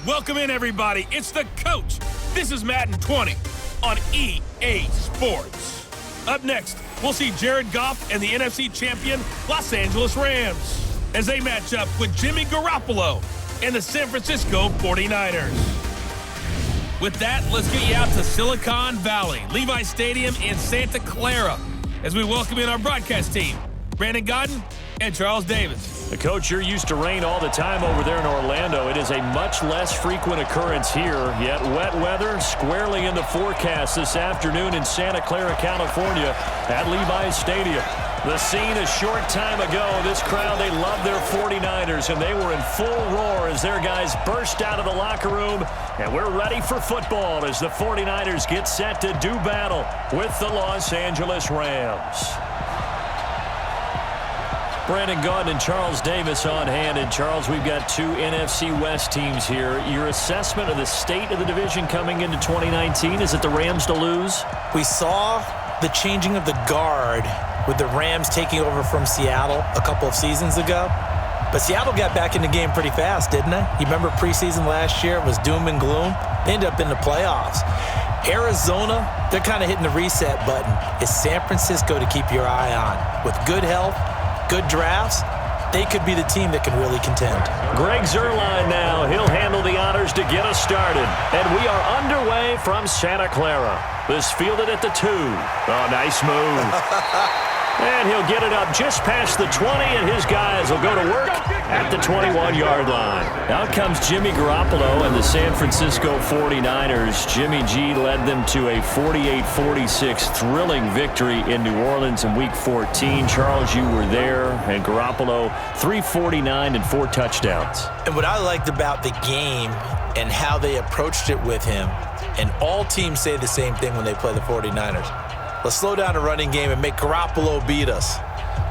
Welcome in, everybody. It's the coach. This is Madden 20 on EA Sports. Up next, we'll see Jared Goff and the NFC champion Los Angeles Rams as they match up with Jimmy Garoppolo and the San Francisco 49ers. With that, let's get you out to Silicon Valley, Levi's Stadium in Santa Clara, as we welcome in our broadcast team, Brandon Godden and Charles Davis. The coach, you're used to rain all the time over there in Orlando. It is a much less frequent occurrence here, yet wet weather squarely in the forecast this afternoon in Santa Clara, California at Levi's Stadium. The scene a short time ago, this crowd, they love their 49ers, and they were in full roar as their guys burst out of the locker room, and we're ready for football as the 49ers get set to do battle with the Los Angeles Rams. Brandon Gaudin and Charles Davis on hand. And Charles, we've got two NFC West teams here. Your assessment of the state of the division coming into 2019, is it the Rams to lose? We saw the changing of the guard with the Rams taking over from Seattle a couple of seasons ago. But Seattle got back in the game pretty fast, didn't they? You remember preseason last year? It was doom and gloom. They ended up in the playoffs. Arizona, they're kind of hitting the reset button. It's San Francisco to keep your eye on. With good health, good drafts, they could be the team that can really contend. Greg Zuerlein now. He'll handle the honors to get us started. And we are underway from Santa Clara. This fielded at the 2. Oh, nice move. And he'll get it up just past the 20, and his guys will go to work at the 21-yard line. Out comes Jimmy Garoppolo and the San Francisco 49ers. Jimmy G led them to a 48-46 thrilling victory in New Orleans in Week 14. Charles, you were there, and Garoppolo, 349 and 4 touchdowns. And what I liked about the game and how they approached it with him, and all teams say the same thing when they play the 49ers. Let's slow down the running game and make Garoppolo beat us.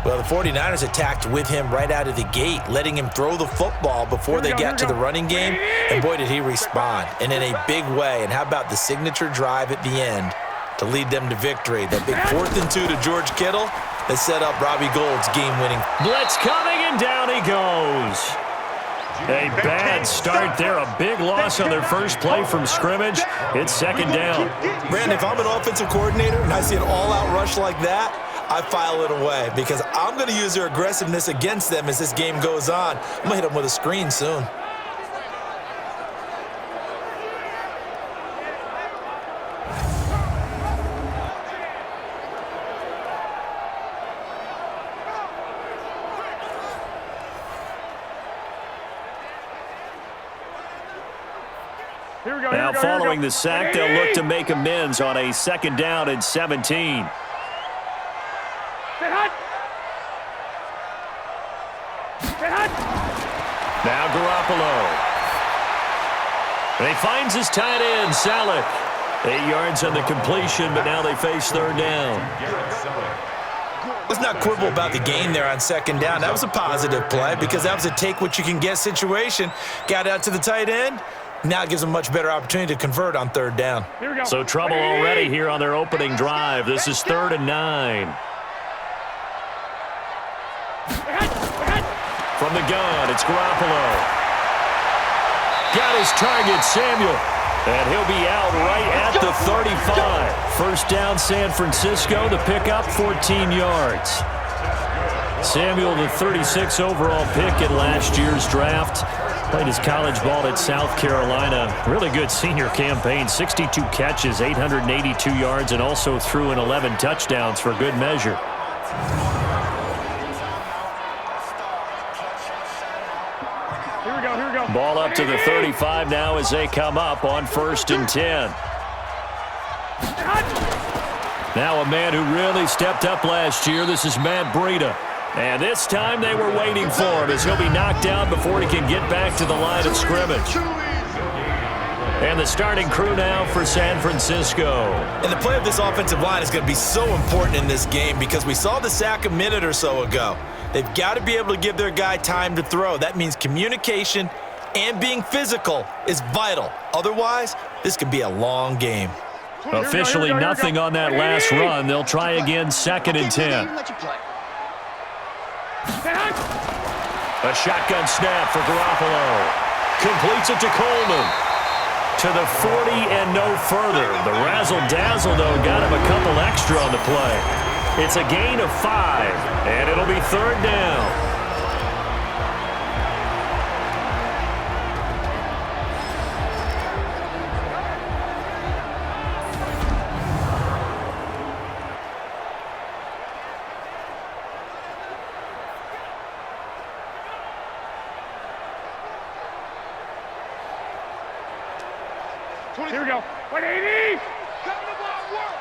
Well, the 49ers attacked with him right out of the gate, letting him throw the football before they got to the running game, and boy, did he respond, and in a big way. And how about the signature drive at the end to lead them to victory? That big 4th and 2 to George Kittle that set up Robbie Gould's game-winning. Blitz coming, and down he goes. A bad start there. A big loss on their first play from scrimmage. It's second down. Brandon, if I'm an offensive coordinator and I see an all-out rush like that, I file it away because I'm going to use their aggressiveness against them as this game goes on. I'm going to hit them with a screen soon. Now following the sack, they'll look to make amends on a second down and 17. Now Garoppolo. And he finds his tight end, Salek. 8 yards on the completion, but now they face third down. Let's not quibble about the gain there on second down. That was a positive play because that was a take-what-you-can-get situation. Got out to the tight end. Now it gives them a much better opportunity to convert on third down. So trouble already here on their opening drive. This is 3rd and 9. From the gun, it's Garoppolo. Got his target, Samuel. And he'll be out right at the 35. First down, San Francisco. The pickup, 14 yards. Samuel, the 36 overall pick in last year's draft. Played his college ball at South Carolina. Really good senior campaign. 62 catches, 882 yards, and also threw in 11 touchdowns for good measure. Here we go. Ball up to the 35 now as they come up on 1st and 10. Now a man who really stepped up last year. This is Matt Breida. And this time they were waiting for him as he'll be knocked out before he can get back to the line of scrimmage. And the starting crew now for San Francisco. And the play of this offensive line is going to be so important in this game because we saw the sack a minute or so ago. They've got to be able to give their guy time to throw. That means communication and being physical is vital. Otherwise, this could be a long game. Officially nothing on that last run. They'll try again 2nd and 10. A shotgun snap for Garoppolo. Completes it to Coleman. To the 40 and no further. The razzle-dazzle, though, got him a couple extra on the play. It's a gain of 5, and it'll be third down. Here we go. 180. Come to ball work.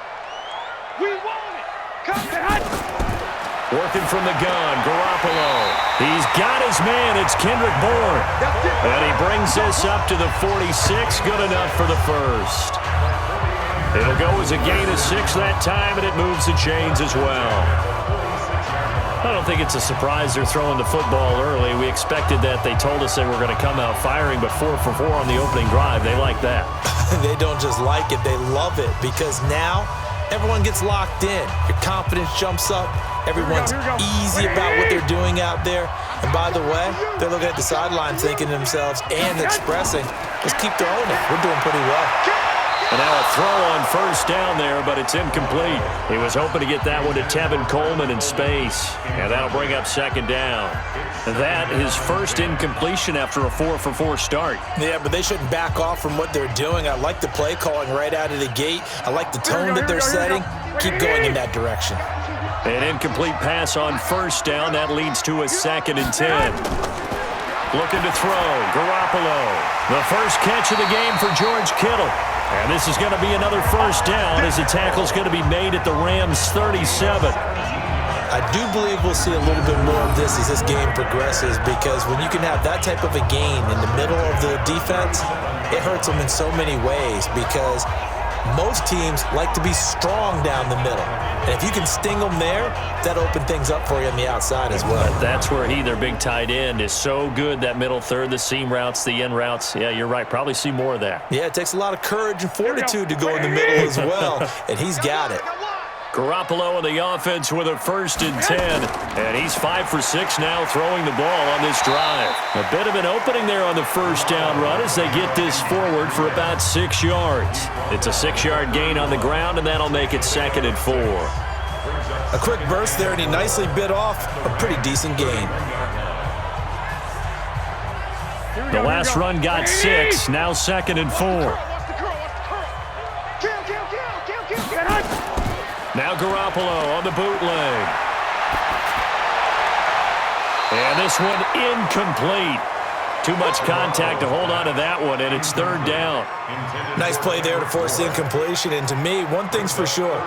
We want it. Come to hot. Working from the gun, Garoppolo. He's got his man. It's Kendrick Bourne. And he brings this up to the 46. Good enough for the first. It'll go as a gain of 6 that time, and it moves the chains as well. I don't think it's a surprise they're throwing the football early. We expected that. They told us they were going to come out firing, but 4 for 4 on the opening drive. They like that. They don't just like it, they love it, because now everyone gets locked in. Your confidence jumps up. Everyone's easy about what they're doing out there. And by the way, they're looking at the sideline thinking to themselves and expressing, just keep throwing it. We're doing pretty well. And now a throw on first down there, but it's incomplete. He was hoping to get that one to Tevin Coleman in space. And that'll bring up second down. That is first incompletion after a 4 for 4 start. Yeah, but they shouldn't back off from what they're doing. I like the play calling right out of the gate. I like the tone that they're setting. Keep going in that direction. An incomplete pass on first down. That leads to a 2nd and 10. Looking to throw, Garoppolo. The first catch of the game for George Kittle. And this is going to be another first down as the tackle's going to be made at the Rams' 37. I do believe we'll see a little bit more of this as this game progresses, because when you can have that type of a gain in the middle of the defense, it hurts them in so many ways, because most teams like to be strong down the middle. And if you can sting them there, that opens things up for you on the outside as well. But that's where their big tight end, is so good, that middle third, the seam routes, the in routes. Yeah, you're right. Probably see more of that. Yeah, it takes a lot of courage and fortitude to go in the middle as well, and he's got it. Garoppolo on the offense with a 1st and 10. And he's 5 for 6 now throwing the ball on this drive. A bit of an opening there on the first down run as they get this forward for about 6 yards. It's a 6-yard gain on the ground, and that'll make it 2nd and 4. A quick burst there, and he nicely bit off a pretty decent gain. The last run got 6, now 2nd and 4. Now Garoppolo on the bootleg. And this one incomplete. Too much contact to hold on to that one, and it's 3rd down. Nice play there to force the incompletion, and to me, one thing's for sure.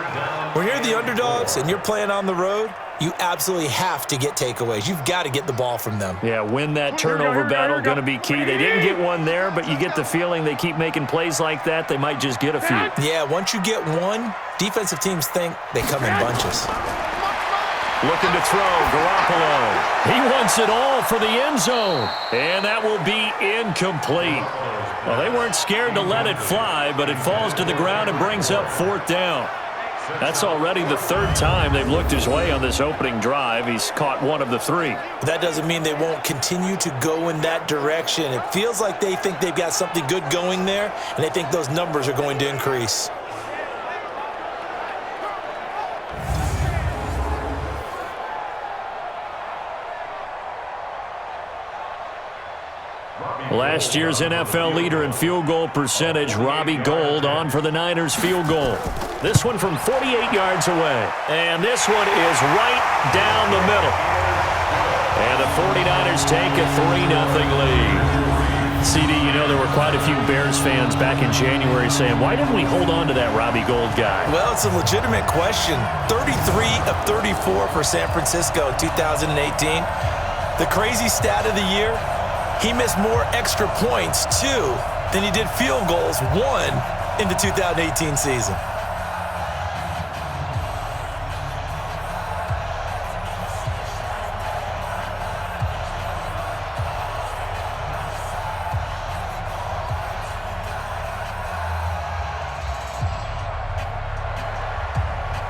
When you're the underdogs and you're playing on the road, you absolutely have to get takeaways. You've got to get the ball from them. Yeah, win that turnover battle, going to be key. They didn't get one there, but you get the feeling they keep making plays like that, they might just get a few. Yeah, once you get one, defensive teams think they come in bunches. Looking to throw, Garoppolo. He wants it all for the end zone. And that will be incomplete. Well, they weren't scared to let it fly, but it falls to the ground and brings up 4th down. That's already the 3rd time they've looked his way on this opening drive. He's caught 1 of the 3. That doesn't mean they won't continue to go in that direction. It feels like they think they've got something good going there, and they think those numbers are going to increase. Last year's NFL leader in field goal percentage, Robbie Gould, on for the Niners field goal. This one from 48 yards away. And this one is right down the middle. And the 49ers take a 3-0 lead. CD, you know there were quite a few Bears fans back in January saying, why didn't we hold on to that Robbie Gould guy? Well, it's a legitimate question. 33 of 34 for San Francisco in 2018. The crazy stat of the year, he missed more extra points, 2, than he did field goals, 1, in the 2018 season.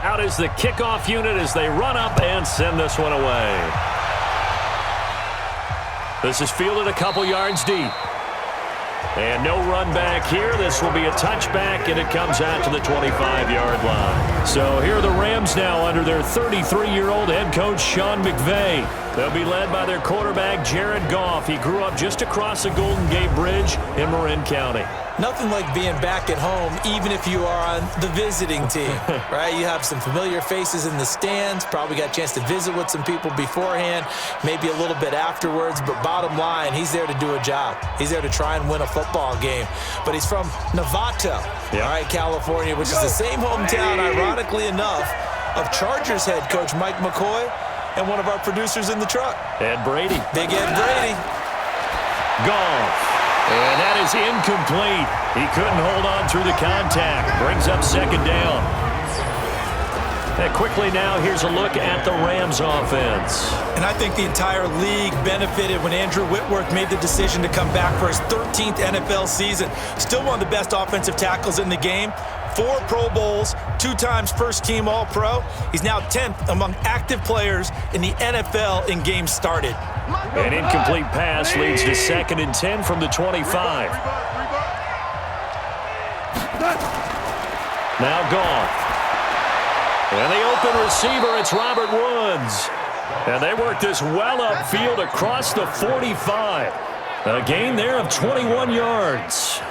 Out is the kickoff unit as they run up and send this one away. This is fielded a couple yards deep. And no run back here. This will be a touchback, and it comes out to the 25-yard line. So here are the Rams now under their 33-year-old head coach, Sean McVay. They'll be led by their quarterback, Jared Goff. He grew up just across the Golden Gate Bridge in Marin County. Nothing like being back at home, even if you are on the visiting team, right? You have some familiar faces in the stands, probably got a chance to visit with some people beforehand, maybe a little bit afterwards, but bottom line, he's there to do a job. He's there to try and win a football game. But he's from Novato, all right, California, which is the same hometown, ironically enough, of Chargers head coach Mike McCoy and one of our producers in the truck. Ed Brady. Big Ed Brady. Goff. And that is incomplete. He couldn't hold on through the contact. Brings up second down. And quickly now, here's a look at the Rams offense. And I think the entire league benefited when Andrew Whitworth made the decision to come back for his 13th NFL season. Still one of the best offensive tackles in the game. 4 Pro Bowls, 2 times first-team All-Pro. He's now 10th among active players in the NFL in games started. An incomplete pass leads to 2nd and 10 from the 25. Now Goff. And the open receiver, it's Robert Woods. And they work this well upfield across the 45. A gain there of 21 yards.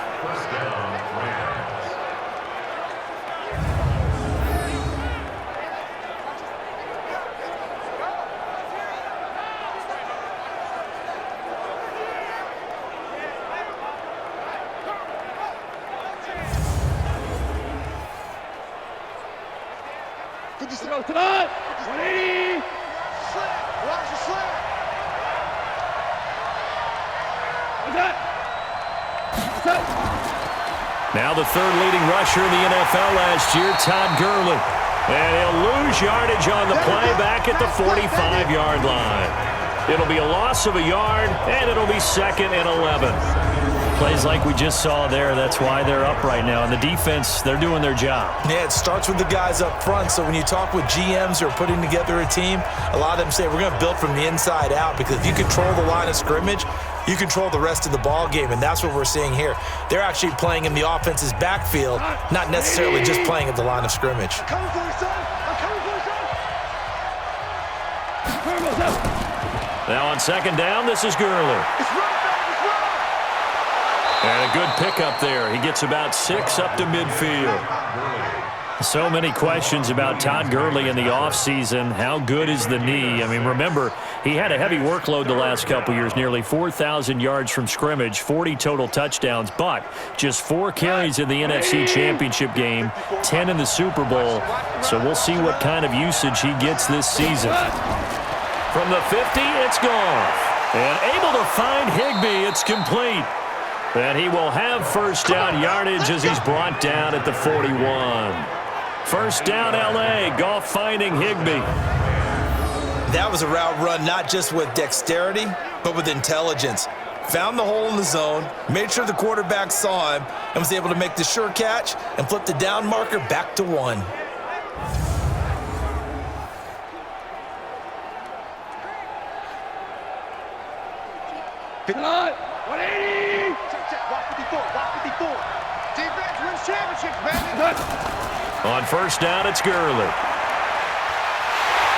Throw time. 180. Slip. Watch the slip. What's that? What's that? Now the 3rd leading rusher in the NFL last year, Todd Gurley. And he'll lose yardage on the play back at the 45-yard line. It'll be a loss of a yard, and it'll be 2nd and 11. Plays like we just saw there, that's why they're up right now. And the defense, they're doing their job. Yeah, it starts with the guys up front. So when you talk with GMs who are putting together a team, a lot of them say we're going to build from the inside out, because if you control the line of scrimmage, you control the rest of the ball game, and that's what we're seeing here. They're actually playing in the offense's backfield, not necessarily just playing at the line of scrimmage. I'm coming for you, son. I'm coming for you, son. Now on 2nd down, this is Gurley. It's right. And a good pickup there. He gets about 6 up to midfield. So many questions about Todd Gurley in the offseason. How good is the knee? I mean, remember, he had a heavy workload the last couple years, nearly 4,000 yards from scrimmage, 40 total touchdowns, but just 4 carries in the NFC Championship game, 10 in the Super Bowl. So we'll see what kind of usage he gets this season. From the 50, it's Goff. And able to find Higbee. It's complete. And he will have first down yardage as he's brought down at the 41. First down, L.A. Goff finding Higbee. That was a route run not just with dexterity, but with intelligence. Found the hole in the zone, made sure the quarterback saw him, and was able to make the sure catch and flip the down marker back to 1. Pick it on. 180. Watch 54. Watch 54. Defense wins championships, baby. On first down, it's Gurley.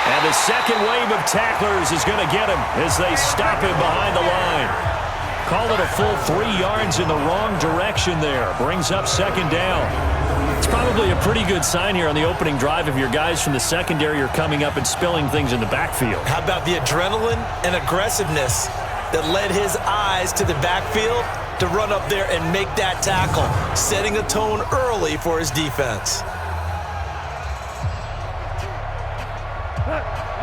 And the second wave of tacklers is going to get him as they stop him behind the line. Call it a full 3 yards in the wrong direction there. Brings up 2nd down. It's probably a pretty good sign here on the opening drive if your guys from the secondary are coming up and spilling things in the backfield. How about the adrenaline and aggressiveness that led his eyes to the backfield to run up there and make that tackle, setting a tone early for his defense.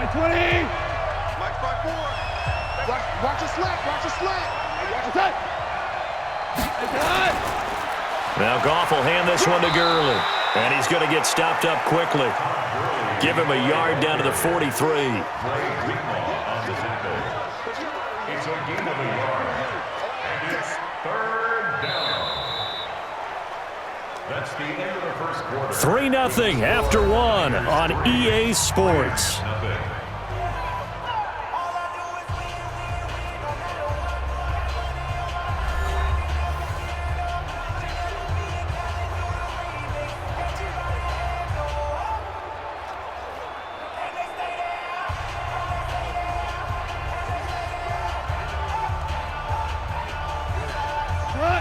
20. Mike 5-4. Watch your slant. Watch your slant. Watch your Now Goff will hand this one to Gurley. And he's going to get stopped up quickly. Give him a yard down to the 43. It's a gain of a yard. And it's 3rd down. That's the end of the first quarter. 3-0 after 1 on EA Sports.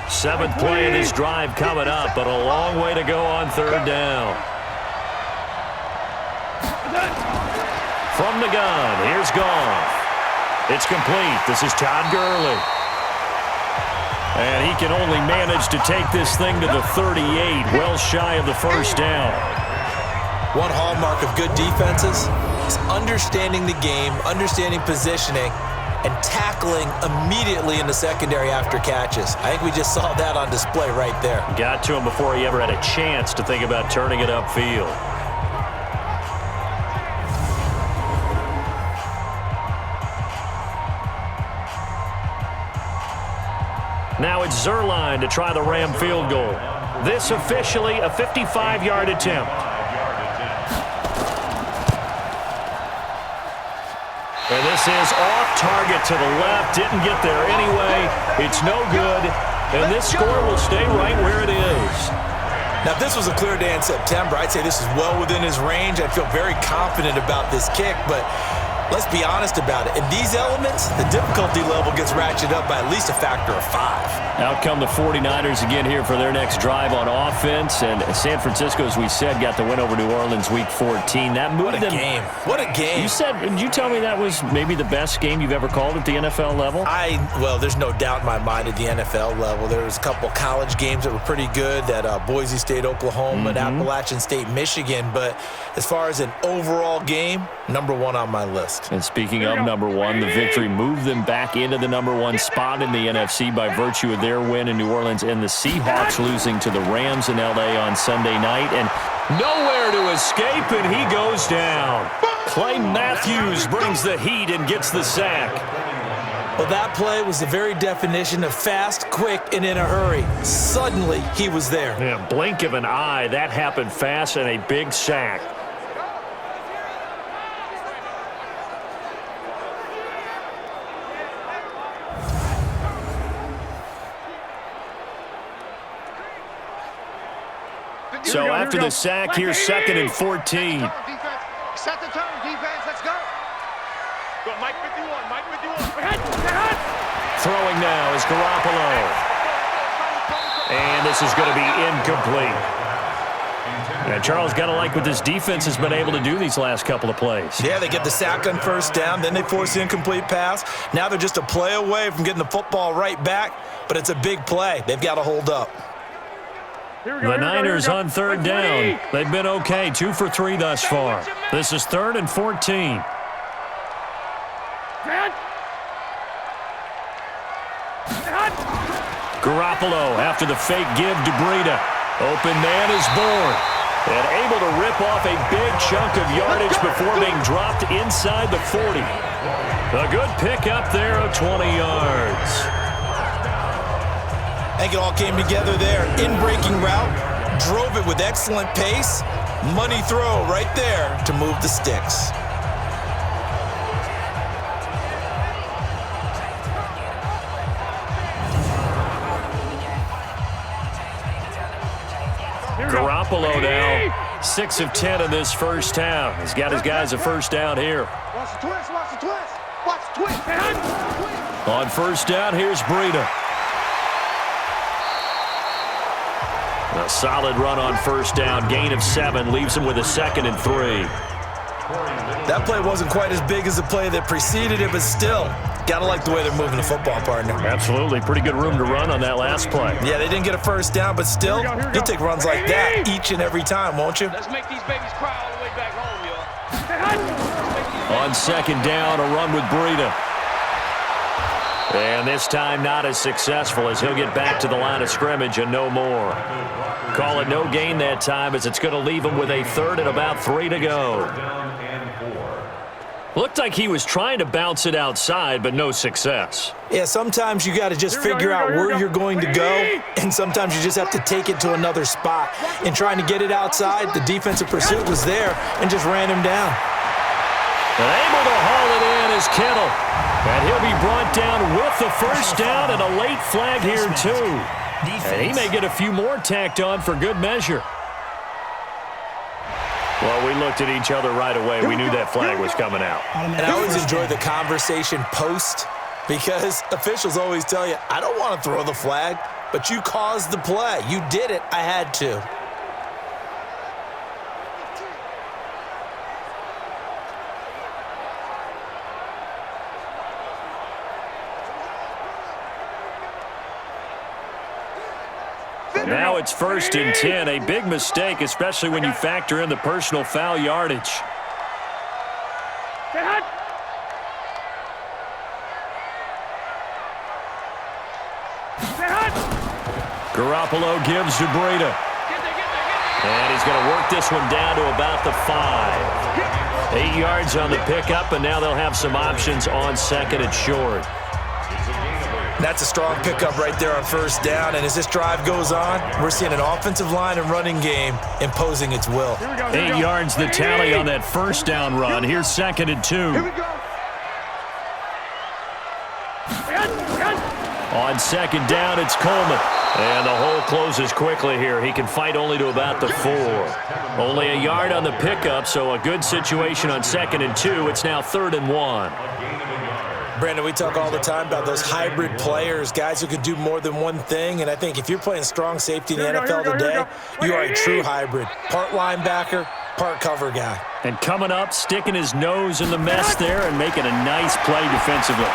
Seventh play of this drive coming up, but a long way to go on third down. From the gun, here's Goff. It's complete. This is Todd Gurley. And he can only manage to take this thing to the 38, well shy of the first down. One hallmark of good defenses is understanding the game, understanding positioning, and tackling immediately in the secondary after catches. I think we just saw that on display right there. Got to him before he ever had a chance to think about turning it upfield. Now it's Zerline to try the Ram field goal. This officially a 55-yard attempt. And this is off target to the left. Didn't get there anyway. It's no good. And this score will stay right where it is. Now, if this was a clear day in September, I'd say this is well within his range. I'd feel very confident about this kick, but let's be honest about it. In these elements, the difficulty level gets ratcheted up by at least a factor of 5. Out come the 49ers again here for their next drive on offense. And San Francisco, as we said, got the win over New Orleans Week 14. That moved them. What a game. What a game. Did you tell me that was maybe the best game you've ever called at the NFL level? Well, there's no doubt in my mind at the NFL level. There was a couple college games that were pretty good, that Boise State, Oklahoma, and Appalachian State, Michigan. But as far as an overall game, #1 on my list. And speaking of #1, the victory moved them back into the #1 spot in the NFC by virtue of their win in New Orleans, and the Seahawks losing to the Rams in L.A. on Sunday night. And nowhere to escape, and he goes down. Clay Matthews brings the heat and gets the sack. Well, that play was the very definition of fast, quick, and in a hurry. Suddenly, he was there. Yeah, blink of an eye. That happened fast, and a big sack. So after the sack, here's 2nd and 14. Set the tone, defense. Let's go. Go, Mike 51. Mike 51. Throwing now is Garoppolo. And this is going to be incomplete. And Charles, got to like what this defense has been able to do these last couple of plays. Yeah, they get the sack on first down, then they force the incomplete pass. Now they're just a play away from getting the football right back, but it's a big play. They've got to hold up. The Niners on third down. They've been okay, 2 for 3 thus far. This is 3rd and 14. Garoppolo after the fake give to Breida. Open man is born. And able to rip off a big chunk of yardage before being dropped inside the 40. A good pick up there of 20 yards. I think it all came together there. In-breaking route, drove it with excellent pace. Money throw right there to move the sticks. Garoppolo now, 6 of 10 in this first half. He's got his guys a first down here. Watch the twist, watch the twist. Watch the twist. On first down, here's Breida. A solid run on first down. Gain of 7 leaves him with a 2nd and 3. That play wasn't quite as big as the play that preceded it, but still, got to like the way they're moving the football, partner. Absolutely. Pretty good room to run on that last play. Yeah, they didn't get a first down, but still, you'll take runs like that each and every time, won't you? Let's make these babies cry all the way back home, y'all. On second down, a run with Breida. And this time not as successful as he'll get back to the line of scrimmage and no more. Call it no gain that time as it's going to leave him with a 3rd and about 3 to go. Looked like he was trying to bounce it outside, but no success. Yeah, sometimes you got to just figure out where you're going to go, and sometimes you just have to take it to another spot. In trying to get it outside, the defensive pursuit was there and just ran him down. And able to haul it in is Kittle. And he'll be brought down with the first down and a late flag here, too. And he may get a few more tacked on for good measure. Well, we looked at each other right away. We knew that flag was coming out. And I always enjoy the conversation post Because officials always tell you, I don't want to throw the flag, but you caused the play. You did it. I had to. Now it's 1st and 10, a big mistake, especially when you factor in the personal foul yardage. Garoppolo gives to Breida. And he's going to work this one down to about the 5. 8 yards on the pickup, and now they'll have some options on 2nd and short. That's a strong pickup right there on 1st down, and as this drive goes on, we're seeing an offensive line and running game imposing its will. 8 yards the tally on that 1st down run. Here's 2nd and 2. On 2nd down, it's Coleman. And the hole closes quickly here. He can fight only to about the 4. Only a yard on the pickup, so a good situation on 2nd and 2. It's now 3rd and 1. Brandon, we talk all the time about those hybrid players, guys who can do more than one thing, and I think if you're playing strong safety in the NFL today, you are a true hybrid. Part linebacker, part cover guy. And coming up, sticking his nose in the mess there and making a nice play defensively.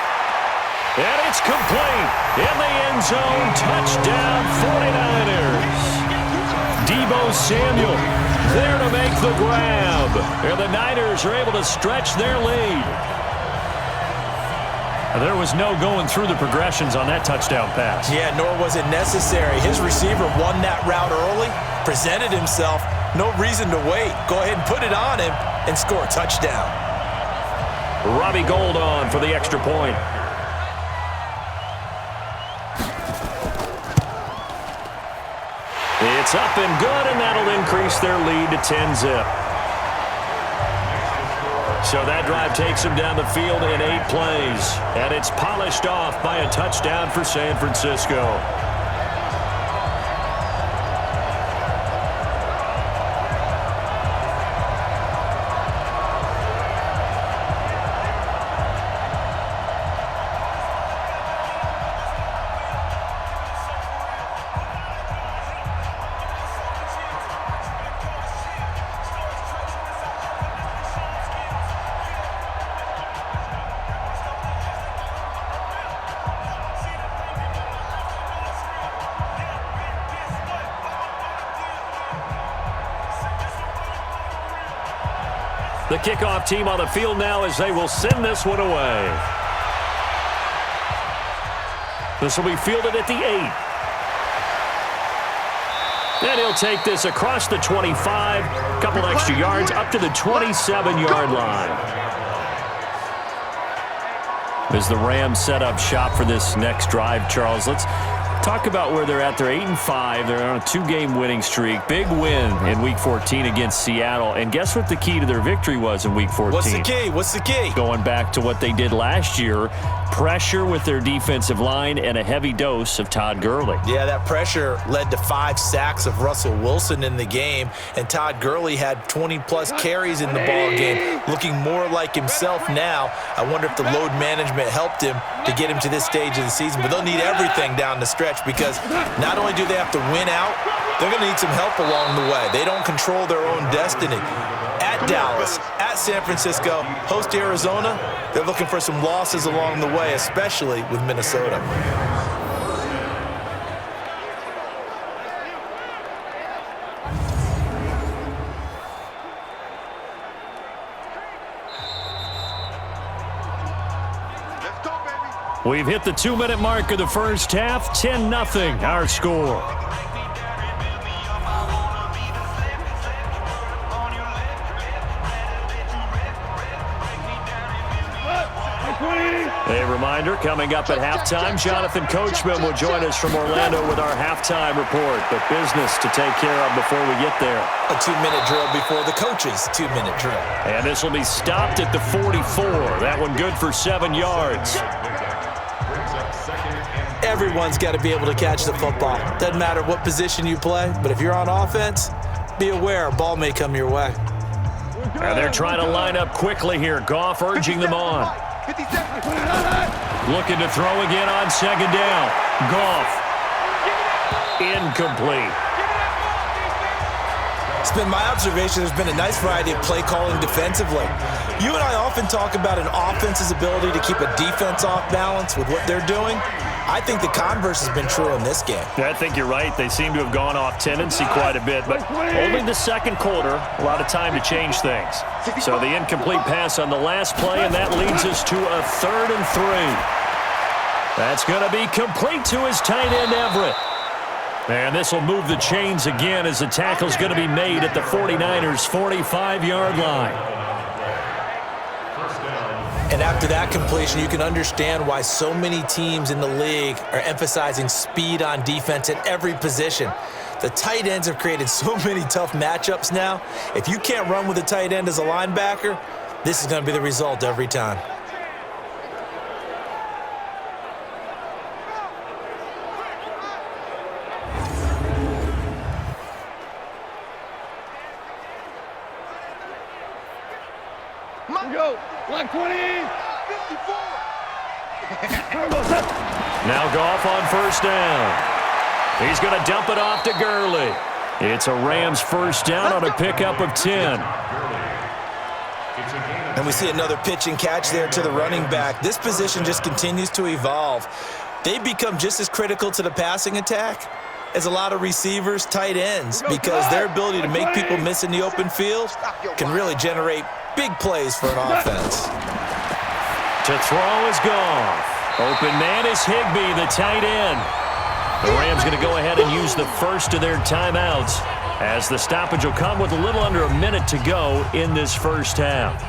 And it's complete. In the end zone, touchdown 49ers. Deebo Samuel there to make the grab. And the Niners are able to stretch their lead. There was no going through the progressions on that touchdown pass. Yeah, nor was it necessary. His receiver won that route early, presented himself. No reason to wait. Go ahead and put it on him and score a touchdown. Robbie Gould on for the extra point. It's up and good, and that'll increase their lead to 10-zip. So that drive takes them down the field in 8 plays, and it's polished off by a touchdown for San Francisco. The kickoff team on the field now as they will send this one away. This will be fielded at the 8. And he'll take this across the 25, couple extra yards up to the 27-yard line. As the Rams set up shop for this next drive, Charles, let's talk about where they're at. They're 8-5. They're on a 2-game winning streak. Big win in Week 14 against Seattle. And guess what the key to their victory was in Week 14? What's the key? What's the key? Going back to what they did last year, pressure with their defensive line and a heavy dose of Todd Gurley. Yeah, that pressure led to 5 sacks of Russell Wilson in the game, and Todd Gurley had 20-plus carries in the ball game, looking more like himself now. I wonder if the load management helped him to get him to this stage of the season, but they'll need everything down the stretch because not only do they have to win out, they're going to need some help along the way. They don't control their own destiny. At Dallas, at San Francisco, host Arizona, they're looking for some losses along the way, especially with Minnesota. We've hit the 2-minute mark of the first half. 10-0 our score. A reminder, coming up at halftime, Jonathan Coachman will join us from Orlando with our halftime report. But business to take care of before we get there. A 2-minute drill before the coach's 2-minute drill. And this will be stopped at the 44. That one good for 7 yards. Everyone's got to be able to catch the football. Doesn't matter what position you play, but if you're on offense, be aware a ball may come your way. And they're trying to line up quickly here. Goff urging them on. 50 seconds. Looking to throw again on second down. Goff. Incomplete. It's been my observation there's been a nice variety of play calling defensively. You and I often talk about an offense's ability to keep a defense off balance with what they're doing. I think the converse has been true in this game. I think you're right. They seem to have gone off tendency quite a bit, but only the second quarter, a lot of time to change things. So the incomplete pass on the last play, and that leads us to a 3rd and 3. That's going to be complete to his tight end, Everett. And this will move the chains again as the tackle's going to be made at the 49ers' 45-yard line. And after that completion, you can understand why so many teams in the league are emphasizing speed on defense at every position. The tight ends have created so many tough matchups now. If you can't run with a tight end as a linebacker, this is going to be the result every time. Go. Line 20. 54. Now Goff on first down. He's going to dump it off to Gurley. It's a Rams first down on a pickup of 10. And we see another pitch and catch there to the running back. This position just continues to evolve. They've become just as critical to the passing attack as a lot of receivers, tight ends, because their ability to make people miss in the open field can really generate big plays for an offense. To throw is Goff. Open man is Higbee, the tight end. The Rams going to go ahead and use the first of their timeouts as the stoppage will come with a little under a minute to go in this first half.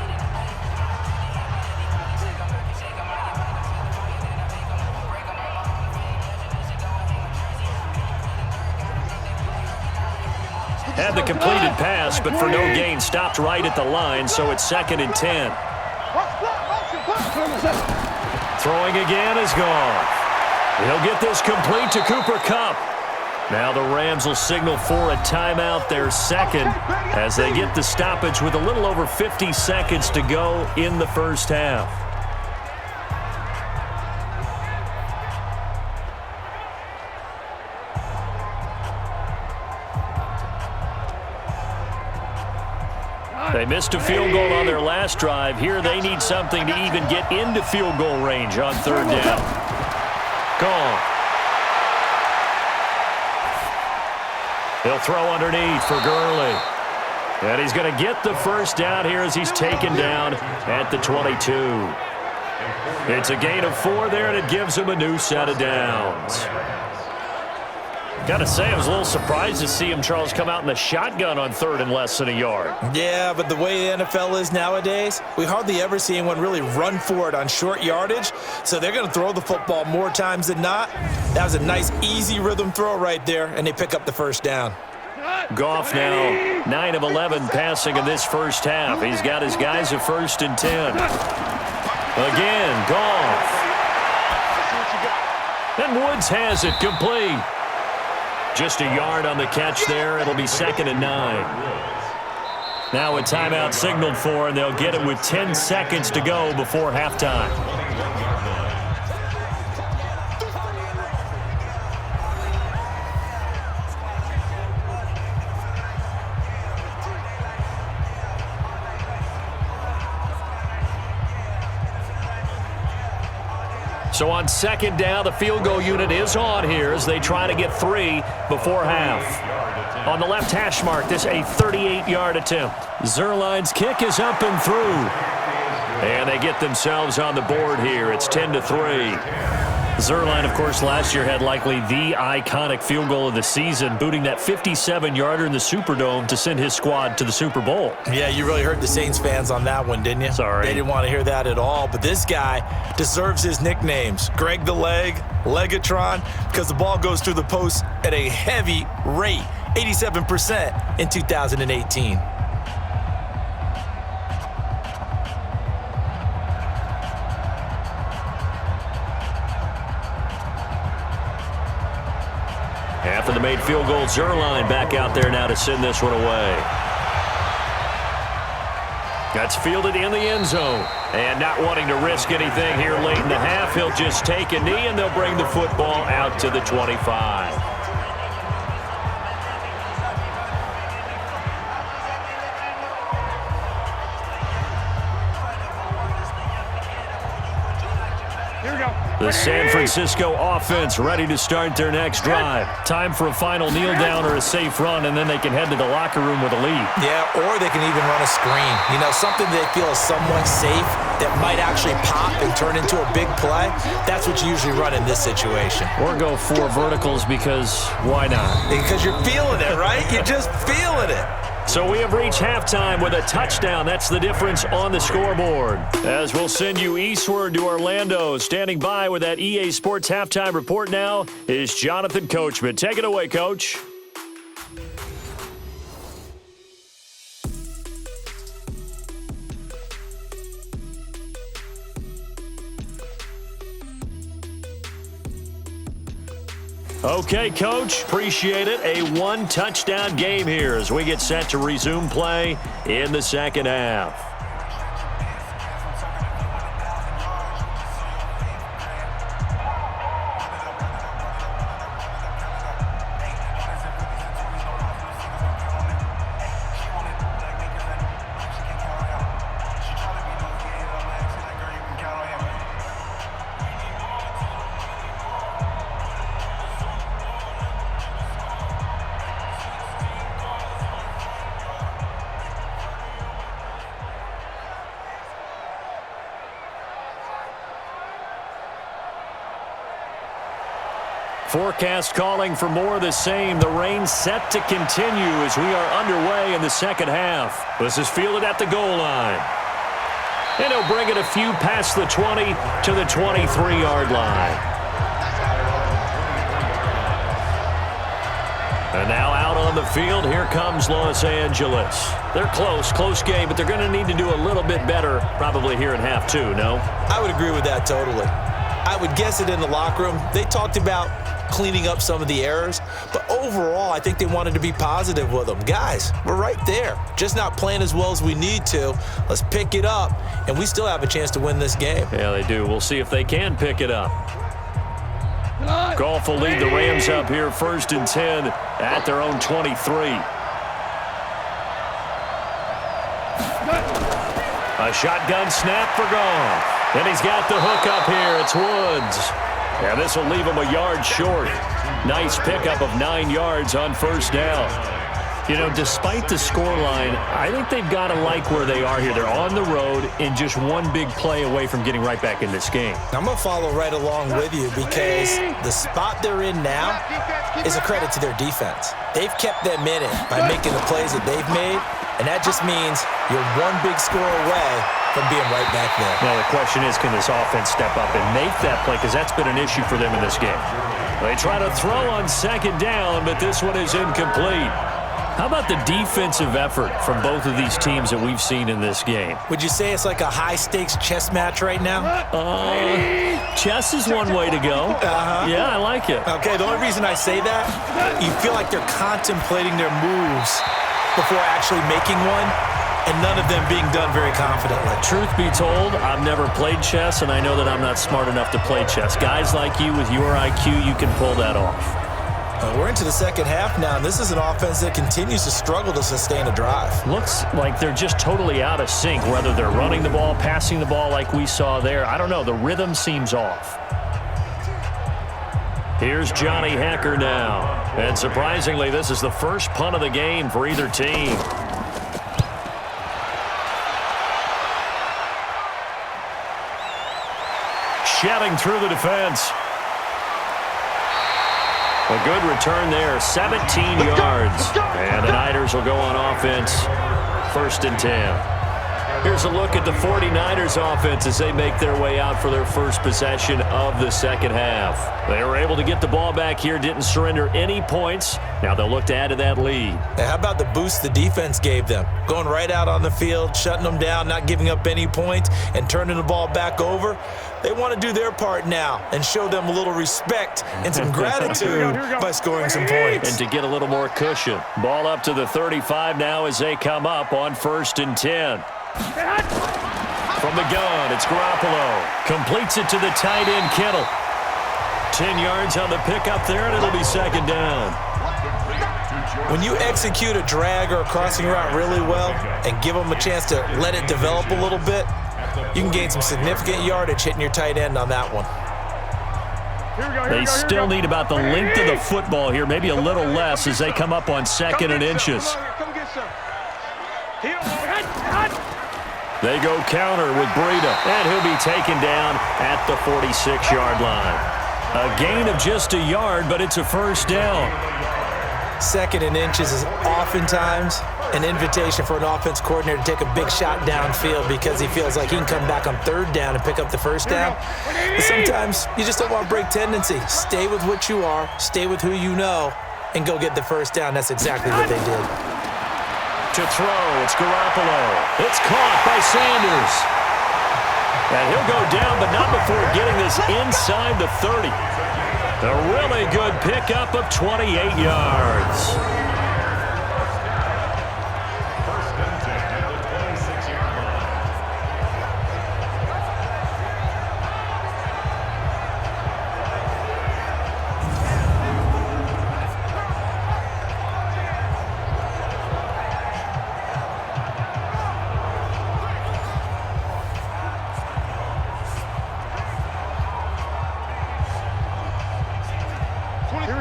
Had the completed pass, but for no gain, stopped right at the line, so it's 2nd and 10. Throwing again is Goff. He'll get this complete to Cooper Kupp. Now the Rams will signal for a timeout, their second, as they get the stoppage with a little over 50 seconds to go in the first half. They missed a field goal on their last drive. Here they need something to even get into field goal range on 3rd down. Gone. He'll throw underneath for Gurley. And he's going to get the first down here as he's taken down at the 22. It's a gain of 4 there, and it gives him a new set of downs. Got to say, I was a little surprised to see him, Charles, come out in the shotgun on 3rd and less than a yard. Yeah, but the way the NFL is nowadays, we hardly ever see anyone really run for it on short yardage, so they're going to throw the football more times than not. That was a nice, easy rhythm throw right there, and they pick up the first down. Goff now 9 of 11 passing in this first half. He's got his guys at 1st and 10. Again, Goff. And Woods has it complete. Just a yard on the catch there. It'll be 2nd and 9. Now a timeout signaled for, and they'll get it with 10 seconds to go before halftime. So on 2nd down, the field goal unit is on here as they try to get 3 before half. On the left hash mark, this a 38-yard attempt. Zerline's kick is up and through. And they get themselves on the board here. It's 10-3. Zerline, of course, last year had likely the iconic field goal of the season, booting that 57-yarder in the Superdome to send his squad to the Super Bowl. Yeah, you really hurt the Saints fans on that one, didn't you? Sorry. They didn't want to hear that at all. But this guy deserves his nicknames. Greg the Leg, Legatron, because the ball goes through the post at a heavy rate, 87% in 2018. After the made field goal, Zerline back out there now to send this one away. That's fielded in the end zone. And not wanting to risk anything here late in the half, he'll just take a knee, and they'll bring the football out to the 25. The San Francisco offense ready to start their next drive. Time for a final kneel down or a safe run, and then they can head to the locker room with a lead. Yeah, or they can even run a screen. You know, something they feel is somewhat safe that might actually pop and turn into a big play. That's what you usually run in this situation. Or go 4 verticals because why not? Because you're feeling it, right? You're just feeling it. So we have reached halftime with a touchdown. That's the difference on the scoreboard. As we'll send you eastward to Orlando. Standing by with that EA Sports halftime report now is Jonathan Coachman. Take it away, Coach. Okay, Coach, appreciate it. A 1-touchdown game here as we get set to resume play in the second half. Forecast calling for more of the same. The rain set to continue as we are underway in the second half. This is fielded at the goal line. And he'll bring it a few past the 20 to the 23-yard line. And now out on the field, here comes Los Angeles. They're close game, but they're going to need to do a little bit better probably here in half 2, no? I would agree with that totally. I would guess it in the locker room. They talked about cleaning up some of the errors, but overall, I think they wanted to be positive with them. Guys, we're right there. Just not playing as well as we need to. Let's pick it up, and we still have a chance to win this game. Yeah, they do. We'll see if they can pick it up. Goff will lead the Rams up here 1st and 10 at their own 23. A shotgun snap for Goff. And he's got the hook up here. It's Woods. And this will leave him a yard short. Nice pickup of 9 yards on 1st down. You know, despite the scoreline, I think they've got to like where they are here. They're on the road and just one big play away from getting right back in this game. I'm going to follow right along with you because the spot they're in now is a credit to their defense. They've kept them in it by making the plays that they've made, and that just means you're one big score away from being right back there. Now, the question is, can this offense step up and make that play? Because that's been an issue for them in this game. They try to throw on 2nd down, but this one is incomplete. How about the defensive effort from both of these teams that we've seen in this game? Would you say it's like a high-stakes chess match right now? Chess is one way to go. Yeah, I like it. Okay, the only reason I say that, you feel like they're contemplating their moves before actually making one, and none of them being done very confidently. Truth be told, I've never played chess, and I know that I'm not smart enough to play chess. Guys like you with your IQ, you can pull that off. We're into the second half now, and this is an offense that continues to struggle to sustain a drive. Looks like they're just totally out of sync, whether they're running the ball, passing the ball like we saw there. I don't know. The rhythm seems off. Here's Johnny Hecker now. And surprisingly, this is the first punt of the game for either team. Shedding through the defense. A good return there, 17 yards. And the Niners will go on offense, 1st and 10. Here's a look at the 49ers offense as they make their way out for their first possession of the second half. They were able to get the ball back here, didn't surrender any points. Now they'll look to add to that lead. Hey, how about the boost the defense gave them? Going right out on the field, shutting them down, not giving up any points, and turning the ball back over. They want to do their part now and show them a little respect and some gratitude by scoring some points. And to get a little more cushion. Ball up to the 35 now as they come up on 1st and 10. From the gun, it's Garoppolo. Completes it to the tight end, Kittle. 10 yards on the pickup there, and it'll be second down. When you execute a drag or a crossing route really well and give them a chance to let it develop a little bit, you can gain some significant yardage hitting your tight end on that one. They still need about the length of the football here, maybe a little less as they come up on 2nd and inches. They go counter with Breida, and he'll be taken down at the 46-yard line. A gain of just a yard, but it's a first down. 2nd and inches is oftentimes an invitation for an offense coordinator to take a big shot downfield because he feels like he can come back on 3rd down and pick up the first down. But sometimes you just don't want to break tendency. Stay with what you are, stay with who you know, and go get the first down. That's exactly what they did. To throw, it's Garoppolo. It's caught by Sanders. And he'll go down, but not before getting this inside the 30. A really good pickup of 28 yards.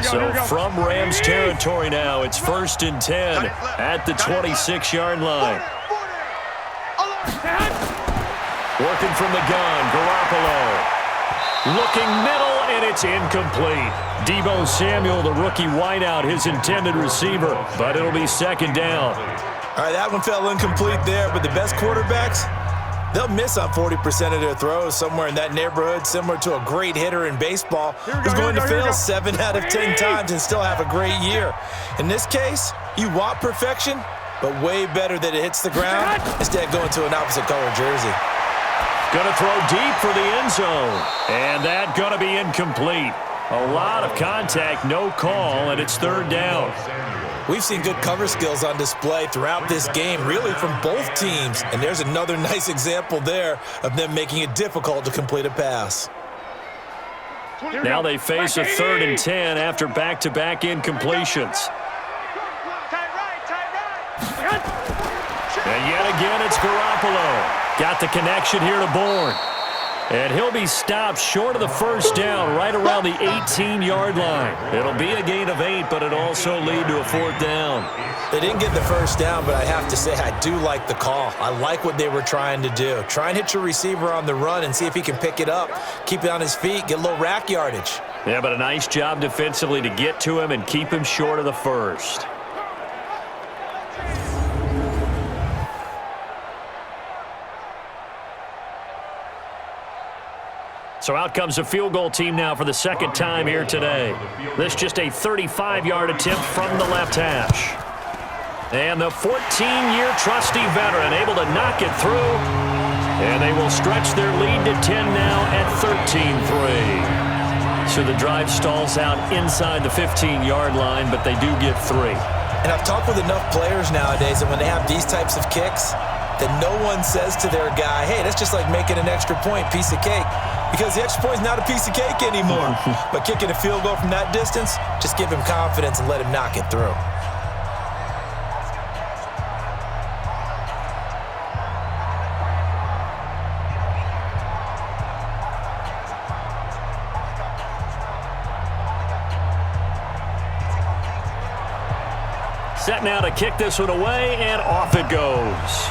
So from Rams territory now, it's 1st and 10 at the 26-yard line. Working from the gun, Garoppolo. Looking middle, and it's incomplete. Deebo Samuel, the rookie wideout, his intended receiver, but it'll be 2nd down. All right, that one fell incomplete there, but the best quarterbacks, they'll miss on 40% of their throws, somewhere in that neighborhood, similar to a great hitter in baseball who's going to fail 7 out of 10 times and still have a great year. In this case, you want perfection, but way better that it hits the ground instead of going to an opposite color jersey. Going to throw deep for the end zone, and that going to be incomplete. A lot of contact, no call, and it's 3rd down. We've seen good cover skills on display throughout this game, really from both teams. And there's another nice example there of them making it difficult to complete a pass. Now they face a 3rd and 10 after back-to-back incompletions. And yet again, it's Garoppolo. Got the connection here to Bourne. And he'll be stopped short of the first down right around the 18-yard line. It'll be a gain of 8, but it'll also lead to a 4th down. They didn't get the first down, but I have to say I do like the call. I like what they were trying to do. Try and hit your receiver on the run and see if he can pick it up, keep it on his feet, get a little rack yardage. Yeah, but a nice job defensively to get to him and keep him short of the first. So out comes a field goal team now for the 2nd time here today. This just a 35-yard attempt from the left hash. And the 14-year trusty veteran able to knock it through. And they will stretch their lead to 10 now at 13-3. So the drive stalls out inside the 15-yard line, but they do get 3. And I've talked with enough players nowadays that when they have these types of kicks, that no one says to their guy, hey, that's just like making an extra point, piece of cake. Because the extra point is not a piece of cake anymore. But kicking a field goal from that distance, just give him confidence and let him knock it through. Set now to kick this one away, and off it goes.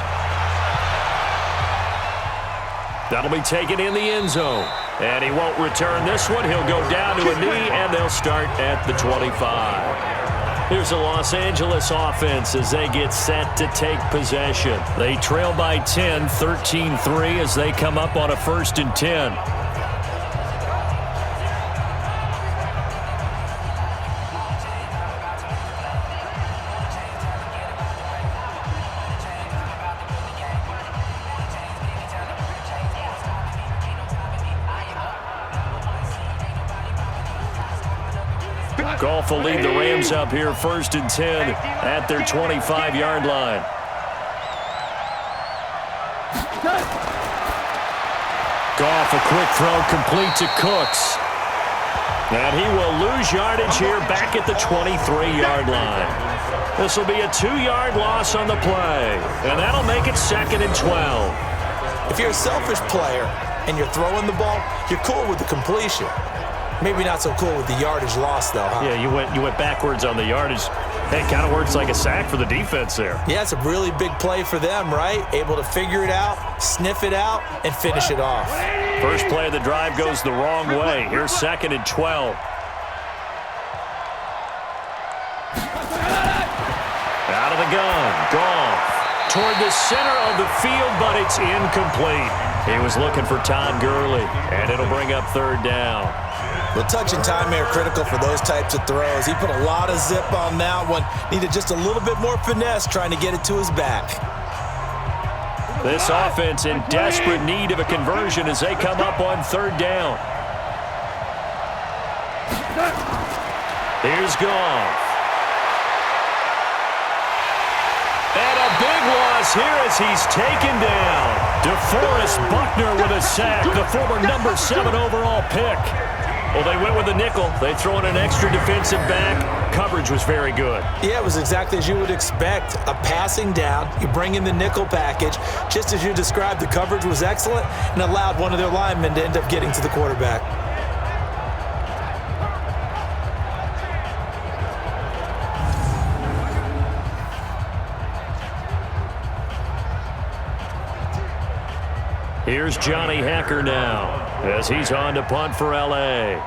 That'll be taken in the end zone. And he won't return this one. He'll go down to a knee, and they'll start at the 25. Here's the Los Angeles offense as they get set to take possession. They trail by 10, 13-3 as they come up on a 1st and 10. Goff will lead the Rams up here 1st and 10 at their 25-yard line. Goff, a quick throw complete to Cooks. And he will lose yardage here back at the 23-yard line. This will be a 2-yard loss on the play, and that'll make it 2nd and 12. If you're a selfish player and you're throwing the ball, you're cool with the completion. Maybe not so cool with the yardage loss, though, huh? Yeah, you went backwards on the yardage. Hey, kind of works like a sack for the defense there. Yeah, it's a really big play for them, right? Able to figure it out, sniff it out, and finish it off. First play of the drive goes the wrong way. Here's 2nd and 12. Out of the gun, Goff toward the center of the field, but it's incomplete. He was looking for Todd Gurley, and it'll bring up 3rd down. The touch and time are critical for those types of throws. He put a lot of zip on that one. Needed just a little bit more finesse trying to get it to his back. This offense in desperate need of a conversion as they come up on 3rd down. Here's Goff. And a big loss here as he's taken down. DeForest Buckner with a sack, the former number 7 overall pick. Well, they went with a nickel. They throw in an extra defensive back. Coverage was very good. Yeah, it was exactly as you would expect. A passing down. You bring in the nickel package. Just as you described, the coverage was excellent and allowed one of their linemen to end up getting to the quarterback. Here's Johnny Hacker now as he's on to punt for L.A.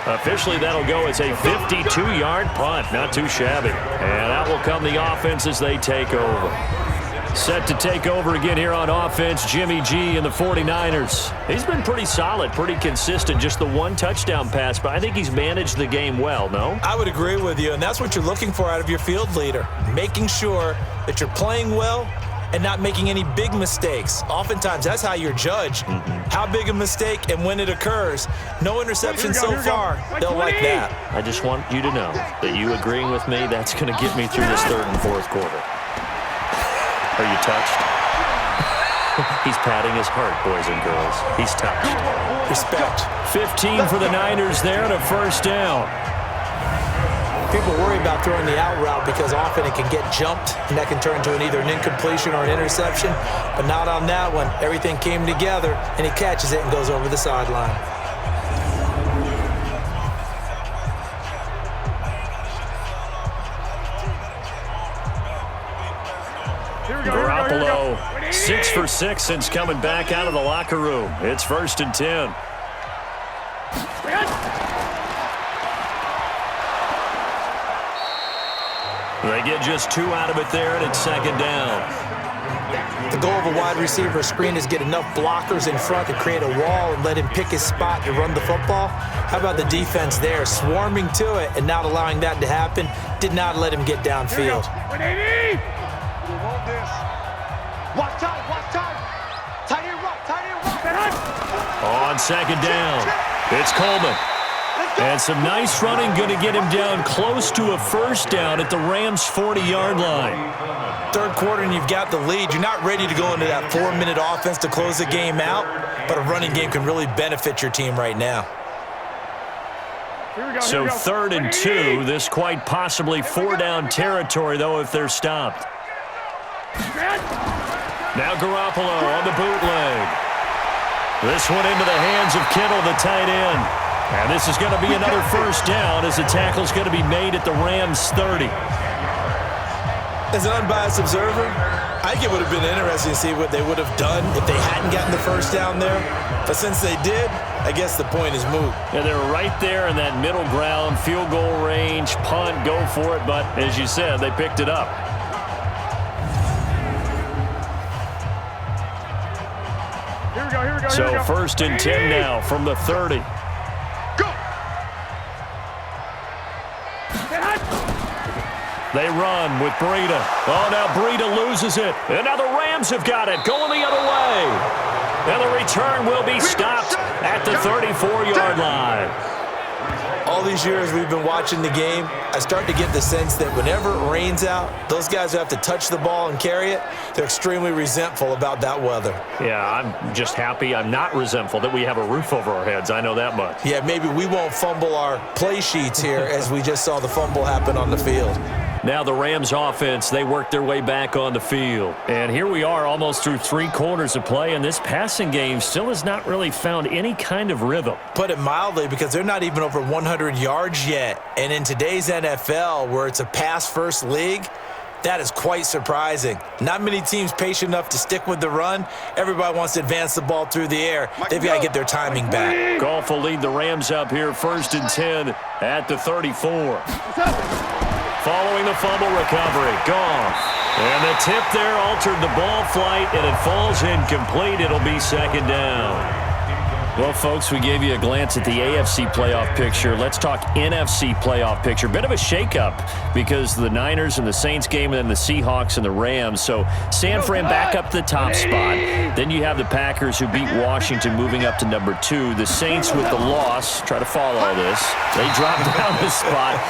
Officially, that'll go as a 52-yard punt. Not too shabby. And out will come the offense as they take over. Set to take over again here on offense, Jimmy G and the 49ers. He's been pretty solid, pretty consistent. Just the one touchdown pass, but I think he's managed the game well, no? I would agree with you, and that's what you're looking for out of your field leader. Making sure that you're playing well and not making any big mistakes. Oftentimes, that's how you're judged. How big a mistake and when it occurs. No interception so far. They'll like that. I just want you to know that you agreeing with me, that's going to get me through this 3rd and 4th quarter. Are you touched? He's patting his heart, boys and girls. He's touched. Respect. 15 for the Niners there and a 1st down. People worry about throwing the out route because often it can get jumped, and that can turn into either an incompletion or an interception. But not on that one. Everything came together, and he catches it and goes over the sideline. Garoppolo, 6 for 6 since coming back out of the locker room. It's 1st and 10. They get just 2 out of it there, and it's 2nd down. The goal of a wide receiver screen is get enough blockers in front to create a wall and let him pick his spot to run the football. How about the defense there, swarming to it and not allowing that to happen? Did not let him get downfield. Watch time. Tight end rock. On 2nd down, it's Coleman. And some nice running, going to get him down close to a 1st down at the Rams' 40-yard line. 3rd quarter and you've got the lead. You're not ready to go into that 4-minute offense to close the game out, but a running game can really benefit your team right now. So 3rd and 2, this quite possibly 4-down territory, though, if they're stopped. Now Garoppolo on the bootleg. This one into the hands of Kittle, the tight end. And this is going to be another 1st down as the tackle's going to be made at the Rams' 30. As an unbiased observer, I think it would have been interesting to see what they would have done if they hadn't gotten the 1st down there. But since they did, I guess the point is moot. Yeah, they were right there in that middle ground, field goal range, punt, go for it. But as you said, they picked it up. Here we go. So 1st and 10 now from the 30. Go. They run with Breida. Oh, now Breida loses it. And now the Rams have got it, going the other way. And the return will be stopped at the 34-yard line. All these years we've been watching the game, I start to get the sense that whenever it rains out, those guys who have to touch the ball and carry it, they're extremely resentful about that weather. Yeah, I'm just happy I'm not resentful that we have a roof over our heads. I know that much. Yeah, maybe we won't fumble our play sheets here as we just saw the fumble happen on the field. Now the Rams offense, they work their way back on the field. And here we are almost through 3 quarters of play, and this passing game still has not really found any kind of rhythm. Put it mildly, because they're not even over 100 yards yet. And in today's NFL, where it's a pass-first league, that is quite surprising. Not many teams patient enough to stick with the run. Everybody wants to advance the ball through the air. They've got to get their timing back. Goff will lead the Rams up here 1st and 10 at the 34. Following the fumble recovery, Goff. And the tip there altered the ball flight, and it falls incomplete. It'll be 2nd down. Well, folks, we gave you a glance at the AFC playoff picture. Let's talk NFC playoff picture. Bit of a shakeup because the Niners and the Saints game and then the Seahawks and the Rams. So San Fran back up to the top spot. Then you have the Packers who beat Washington moving up to number 2. The Saints with the loss, try to follow this. They drop down the spot.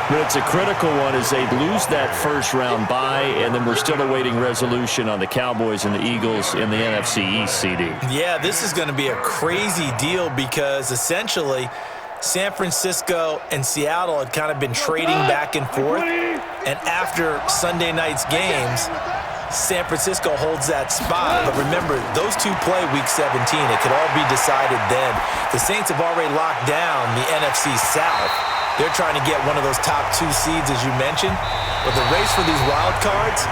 But it's a critical one as they lose that first-round bye, and then we're still awaiting resolution on the Cowboys and the Eagles in the NFC East, CD. Yeah, this is going to be a crazy deal because essentially San Francisco and Seattle had kind of been trading back and forth. And after Sunday night's games, San Francisco holds that spot. But remember, those two play Week 17. It could all be decided then. The Saints have already locked down the NFC South. They're trying to get one of those top 2 seeds, as you mentioned. But the race for these wild cards,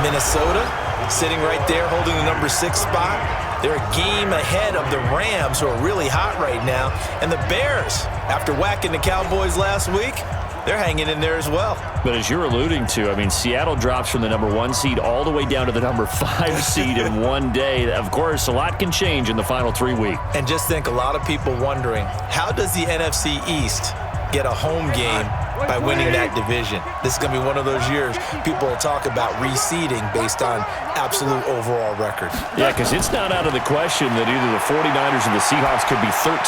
Minnesota sitting right there holding the number 6 spot. They're a game ahead of the Rams, who are really hot right now. And the Bears, after whacking the Cowboys last week, they're hanging in there as well. But as you're alluding to, I mean, Seattle drops from the number 1 seed all the way down to the number 5 seed in one day. Of course, a lot can change in the final 3 weeks. And just think, a lot of people wondering, how does the NFC East get a home game by winning that division? This is going to be one of those years people will talk about reseeding based on absolute overall record. Yeah, because it's not out of the question that either the 49ers or the Seahawks could be 13-3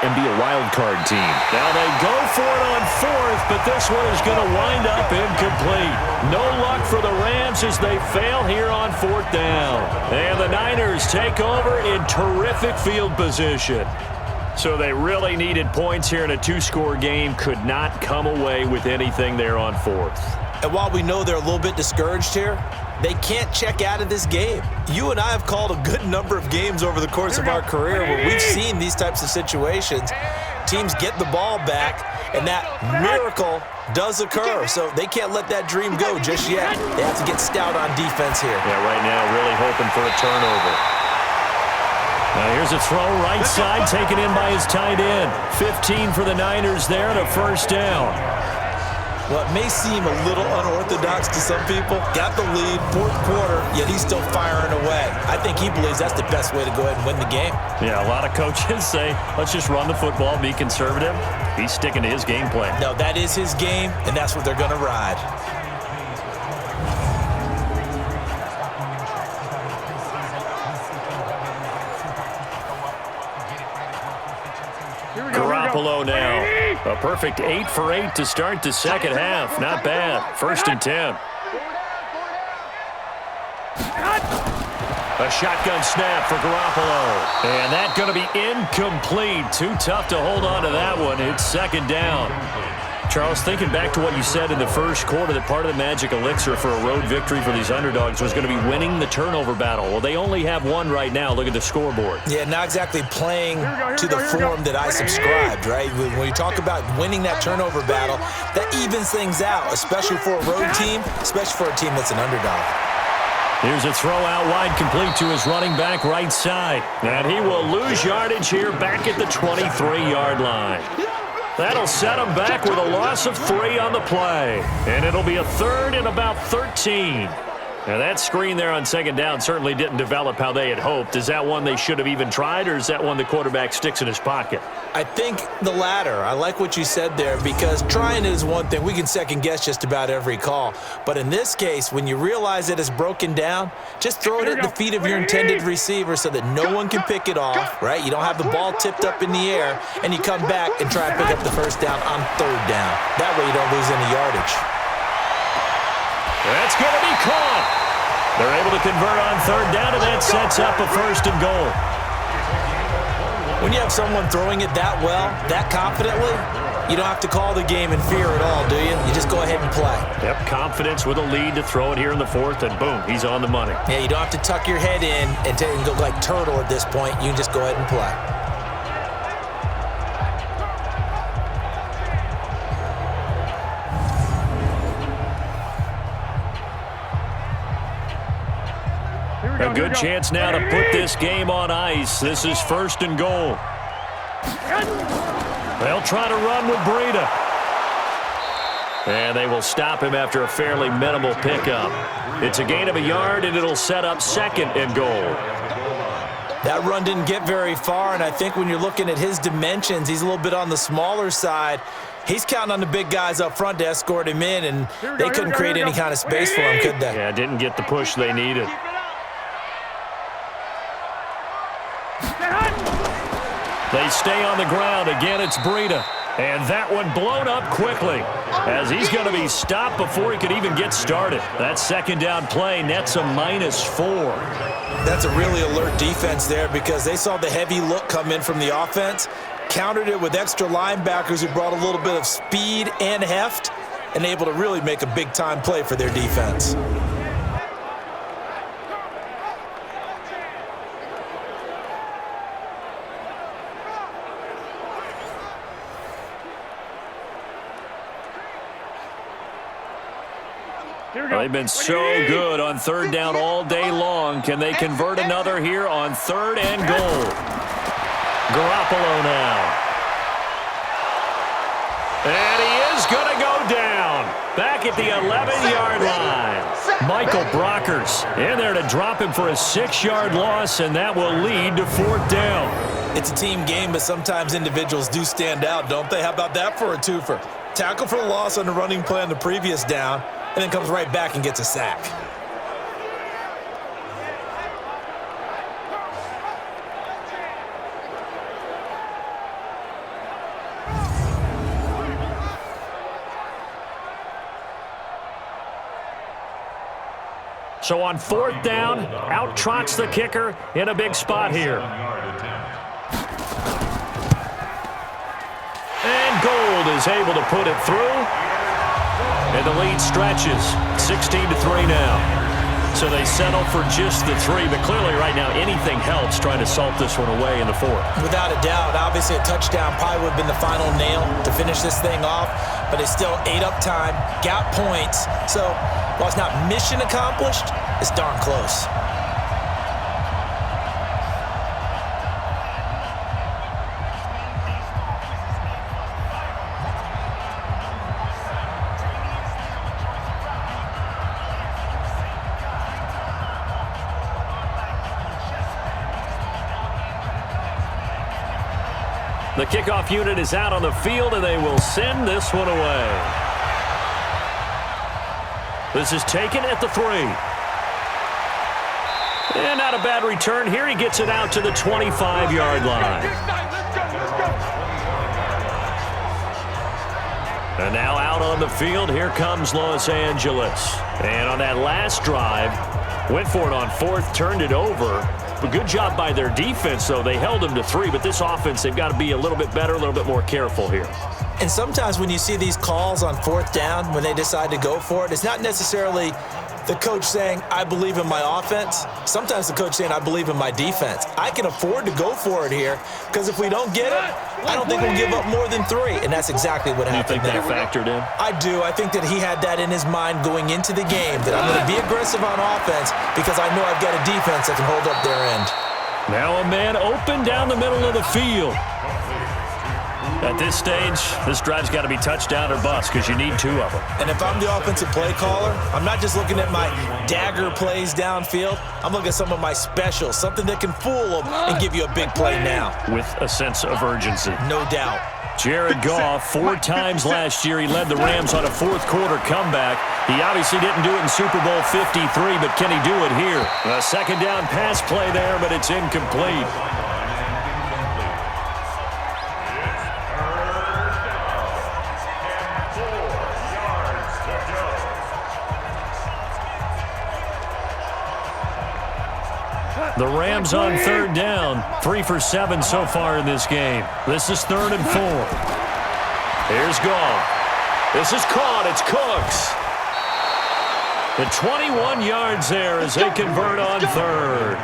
and be a wild card team. Now they go for it on 4th, but this one is going to wind up incomplete. No luck for the Rams as they fail here on 4th down. And the Niners take over in terrific field position. So they really needed points here in a 2-score game. Could not come away with anything there on 4th. And while we know they're a little bit discouraged here, they can't check out of this game. You and I have called a good number of games over the course of our career where we've seen these types of situations. Teams get the ball back, and that miracle does occur. So they can't let that dream go just yet. They have to get stout on defense here. Yeah, right now really hoping for a turnover. Now here's a throw right side, taken in by his tight end. 15 for the Niners there and a 1st down. Well, it may seem a little unorthodox to some people. Got the lead, 4th quarter, yet he's still firing away. I think he believes that's the best way to go ahead and win the game. Yeah, a lot of coaches say, let's just run the football, be conservative. He's sticking to his game plan. No, that is his game, and that's what they're going to ride. Garoppolo now. A perfect 8 for 8 to start the second half. Not bad. 1st and 10. A shotgun snap for Garoppolo. And that's going to be incomplete. Too tough to hold on to that one. It's 2nd down. Charles, thinking back to what you said in the 1st quarter, that part of the magic elixir for a road victory for these underdogs was going to be winning the turnover battle. Well, they only have one right now. Look at the scoreboard. Yeah, not exactly playing to the form that I subscribed, right? When you talk about winning that turnover battle, that evens things out, especially for a road team, especially for a team that's an underdog. Here's a throw out wide, complete to his running back right side. And he will lose yardage here back at the 23-yard line. That'll set him back with a loss of 3 on the play. And it'll be a 3rd and about 13. Now that screen there on second down certainly didn't develop how they had hoped. Is that one they should have even tried, or is that one the quarterback sticks in his pocket? I think the latter. I like what you said there, because trying is one thing. We can second guess just about every call. But in this case, when you realize it is broken down, just throw it at the feet of your intended receiver so that no one can pick it off, right? You don't have the ball tipped up in the air, and you come back and try to pick up the first down on third down. That way you don't lose any yardage. That's going to be caught. They're able to convert on third down, and that sets up a first and goal. When you have someone throwing it that well, that confidently, you don't have to call the game in fear at all, do you? You just go ahead and play. Yep, confidence with a lead to throw it here in the fourth, and boom, he's on the money. Yeah, you don't have to tuck your head in and go like turtle at this point. You can just go ahead and play. A good chance now to put this game on ice. This is first and goal. They'll try to run with Breida. And they will stop him after a fairly minimal pickup. It's a gain of a yard, and it'll set up second and goal. That run didn't get very far, and I think when you're looking at his dimensions, he's a little bit on the smaller side. He's counting on the big guys up front to escort him in, and they couldn't create any kind of space for him, could they? Yeah, didn't get the push they needed. They stay on the ground. Again, it's Breida. And that one blown up quickly as he's going to be stopped before he could even get started. That second down play nets a -4. That's a really alert defense there, because they saw the heavy look come in from the offense, countered it with extra linebackers who brought a little bit of speed and heft, and able to really make a big-time play for their defense. They've been so good on third down all day long. Can they convert another here on third and goal? Garoppolo now. And he is going to go down. Back at the 11-yard line. Michael Brockers in there to drop him for a 6-yard loss, and that will lead to fourth down. It's a team game, but sometimes individuals do stand out, don't they? How about that for a twofer? Tackle for the loss on the running play on the previous down, and then comes right back and gets a sack. So on fourth down, out trots the kicker in a big spot here. And Gold is able to put it through. And the lead stretches, 16-3 now. So they settle for just the 3, but clearly right now anything helps trying to salt this one away in the fourth. Without a doubt, obviously a touchdown probably would have been the final nail to finish this thing off, but it's still ate up time, got points. So while it's not mission accomplished, it's darn close. The kickoff unit is out on the field, and they will send this one away. This is taken at the 3. And not a bad return here. He gets it out to the 25-yard line. And now out on the field, here comes Los Angeles. And on that last drive, went for it on fourth, turned it over. But good job by their defense, though. They held them to 3, but this offense, they've got to be a little bit better, a little bit more careful here. And sometimes when you see these calls on fourth down, when they decide to go for it, it's not necessarily the coach saying, I believe in my offense. Sometimes the coach saying, I believe in my defense. I can afford to go for it here, because if we don't get it, I don't think we'll give up more than 3. And that's exactly what happened. You think that factored in? I do. I think that he had that in his mind going into the game, that I'm going to be aggressive on offense because I know I've got a defense that can hold up their end. Now a man open down the middle of the field. At this stage, this drive's got to be touchdown or bust because you need 2 of them. And if I'm the offensive play caller, I'm not just looking at my dagger plays downfield. I'm looking at some of my specials, something that can fool them and give you a big play now. With a sense of urgency. No doubt. Jared Goff, 4 times last year, he led the Rams on a fourth-quarter comeback. He obviously didn't do it in Super Bowl 53, but can he do it here? A second down pass play there, but it's incomplete. The Rams on third down, 3 for 7 so far in this game. This is 3rd and 4. Here's Goff. This is caught. It's Cooks. The 21 yards there as they convert on 3rd.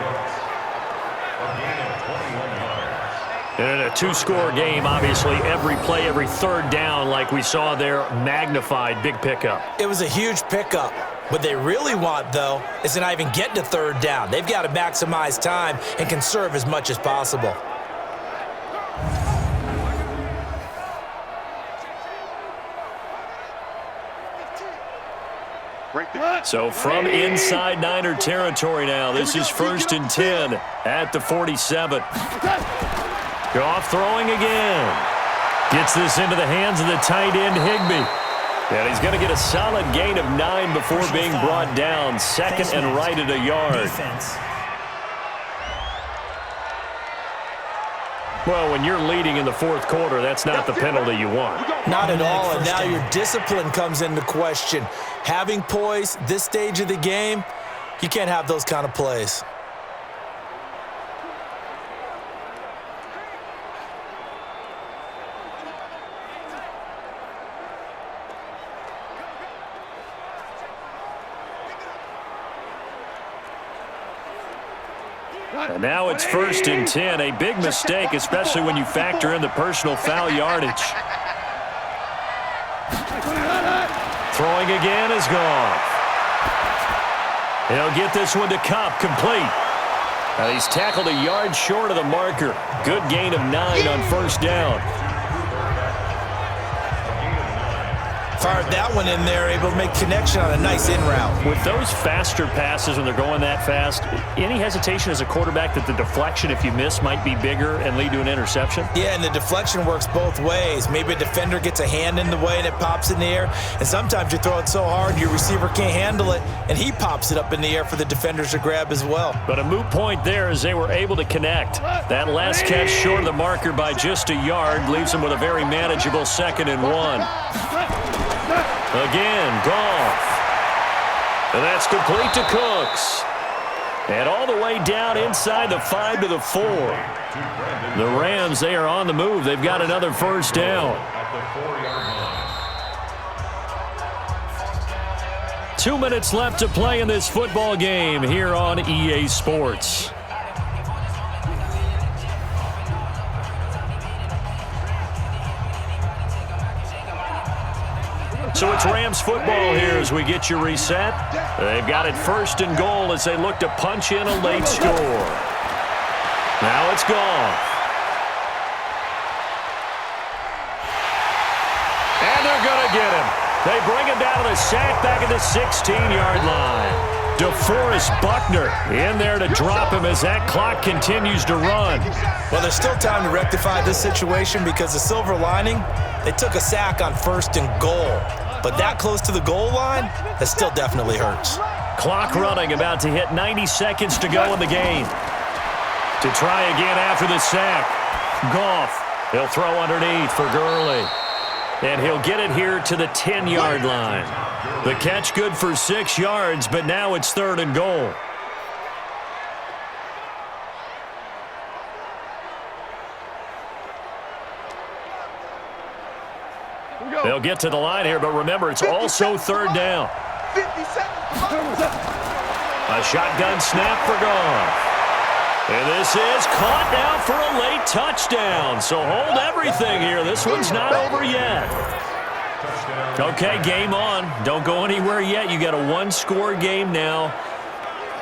And in a 2-score game, obviously, every play, every 3rd down, like we saw there, magnified, big pickup. It was a huge pickup. What they really want, though, is to not even get to 3rd down. They've got to maximize time and conserve as much as possible. So from inside Niner territory now, this is 1st and 10 at the 47. Goff throwing again. Gets this into the hands of the tight end, Higbee. And he's going to get a solid gain of 9 before being brought down. 2nd and right at a yard. Well, when you're leading in the 4th quarter, that's not the penalty you want. Not at all, and now your discipline comes into question. Having poise this stage of the game, you can't have those kind of plays. And now it's 1st and 10. A big mistake, especially when you factor in the personal foul yardage. Throwing again is Goff. He'll get this one to Kupp, complete. Now he's tackled a yard short of the marker. Good gain of 9 on 1st down. Fired that one in there, able to make connection on a nice in route. With those faster passes when they're going that fast, any hesitation as a quarterback that the deflection, if you miss, might be bigger and lead to an interception? Yeah, and the deflection works both ways. Maybe a defender gets a hand in the way and it pops in the air, and sometimes you throw it so hard your receiver can't handle it, and he pops it up in the air for the defenders to grab as well. But a moot point there as they were able to connect. That last catch short of the marker by just a yard leaves them with a very manageable 2nd and 1. Again, Goff. And that's complete to Cooks. And all the way down inside the 5 to the 4. The Rams, they are on the move. They've got another 1st down. 2 minutes left to play in this football game here on EA Sports. So it's Rams football here as we get you reset. They've got it 1st and goal as they look to punch in a late score. Now it's Goff. And they're going to get him. They bring him down to the sack back at the 16-yard line. DeForest Buckner in there to drop him as that clock continues to run. Well, there's still time to rectify this situation because the silver lining, they took a sack on 1st and goal. But that close to the goal line, that still definitely hurts. Clock running, about to hit 90 seconds to go in the game. To try again after the sack. Goff, he'll throw underneath for Gurley. And he'll get it here to the 10-yard line. The catch good for 6 yards, but now it's 3rd and goal. They'll get to the line here, but remember, it's also 3rd down. A shotgun snap for Goff. And this is caught now for a late touchdown. So hold everything here. This one's not over yet. Okay, game on. Don't go anywhere yet. You got a 1-score game now.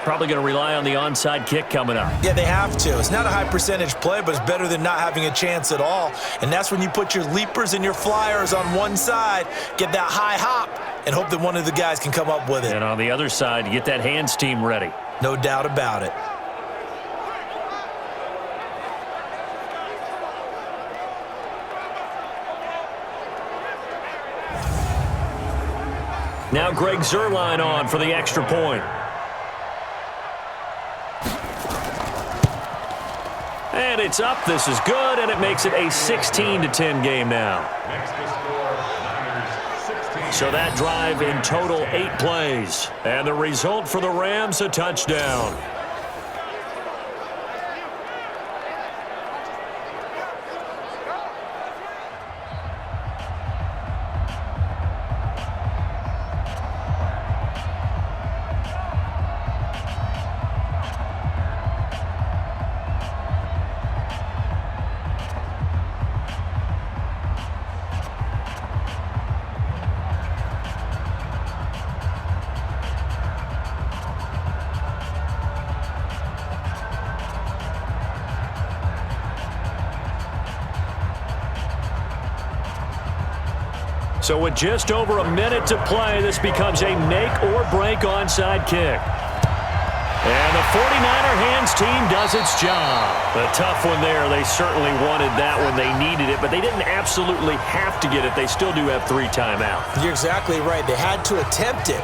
Probably going to rely on the onside kick coming up. Yeah, they have to. It's not a high percentage play, but it's better than not having a chance at all. And that's when you put your leapers and your flyers on one side, get that high hop, and hope that one of the guys can come up with it. And on the other side, get that hands team ready. No doubt about it. Now Greg Zuerlein on for the extra point. And it's up. This is good, and it makes it a 16-10 game now. Next to score, Niners 16. So that drive in total 8 plays. And the result for the Rams, a touchdown. So with just over a minute to play, this becomes a make-or-break onside kick. And the 49er hands team does its job. A tough one there. They certainly wanted that when they needed it, but they didn't absolutely have to get it. They still do have 3 timeouts. You're exactly right. They had to attempt it.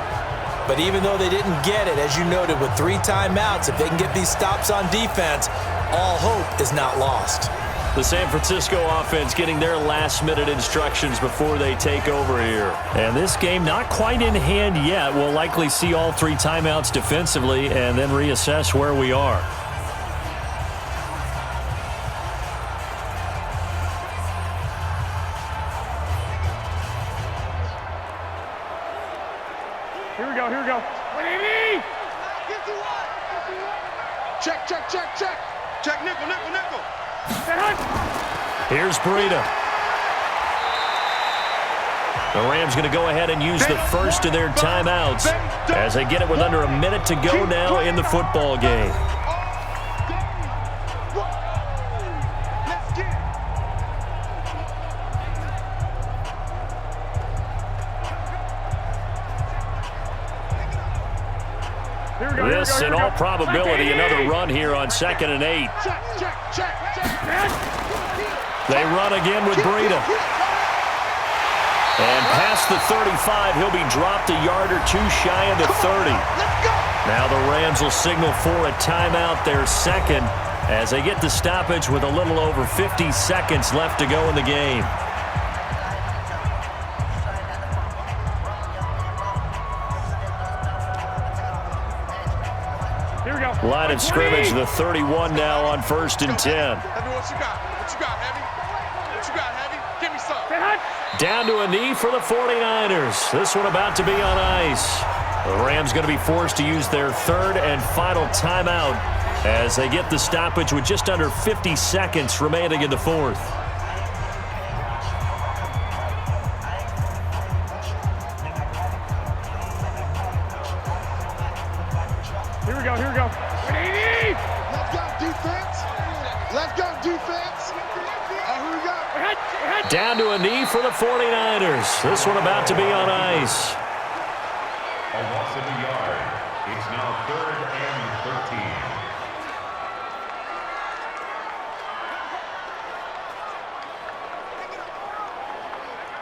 But even though they didn't get it, as you noted, with 3 timeouts, if they can get these stops on defense, all hope is not lost. The San Francisco offense getting their last-minute instructions before they take over here. And this game not quite in hand yet. We'll likely see all 3 timeouts defensively and then reassess where we are. Here we go, here we go. 180! Check, check, check, check. Check, nickel, nickel, nickel. Here's Breida. The Rams going to go ahead and use the first of their timeouts as they get it with under a minute to go now in the football game. This, in all probability, another run here on 2nd and 8. They run again with Breida. And past the 35, he'll be dropped a yard or 2 shy of the 30. Now the Rams will signal for a timeout, their second, as they get the stoppage with a little over 50 seconds left to go in the game. Line of scrimmage, the 31 now on 1st and 10. What you got, Heavy? What you got, Heavy? Give me some. Down to a knee for the 49ers. This one about to be on ice. The Rams going to be forced to use their 3rd and final timeout as they get the stoppage with just under 50 seconds remaining in the 4th. Here we go, here we go. 180! Let's go, defense. Let's go, defense. Here we go. Down to a knee for the 49ers. This one about to be on ice. A loss of a yard. It's now 3rd and 13.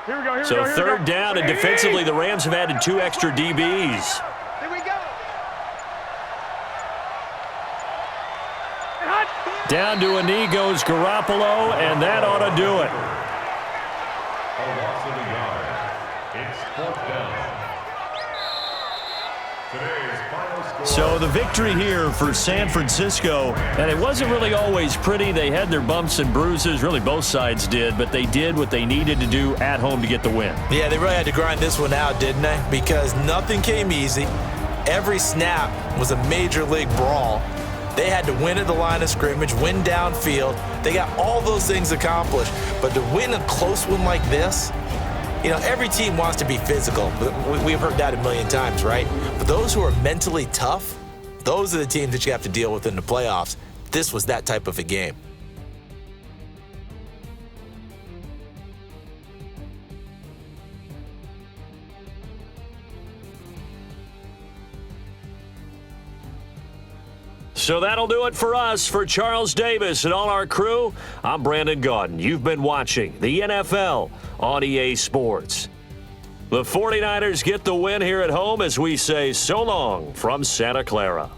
Here we go, here we So go, here we 3rd go. down, and defensively, the Rams have added 2 extra DBs. Here we go. Down to a knee goes Garoppolo, and that ought to do it. A loss of a yard. It's 4th down. Today's final score. So the victory here for San Francisco, and it wasn't really always pretty. They had their bumps and bruises, really both sides did, but they did what they needed to do at home to get the win. Yeah, they really had to grind this one out, didn't they? Because nothing came easy. Every snap was a major league brawl. They had to win at the line of scrimmage, win downfield. They got all those things accomplished. But to win a close one like this, you know, every team wants to be physical. We've heard that a million times, right? But those who are mentally tough, Those are the teams that you have to deal with in the playoffs. This was that type of a game. So that'll do it for us. For Charles Davis and all our crew, I'm Brandon Gaudin. You've been watching the NFL on EA Sports. The 49ers get the win here at home as we say so long from Santa Clara.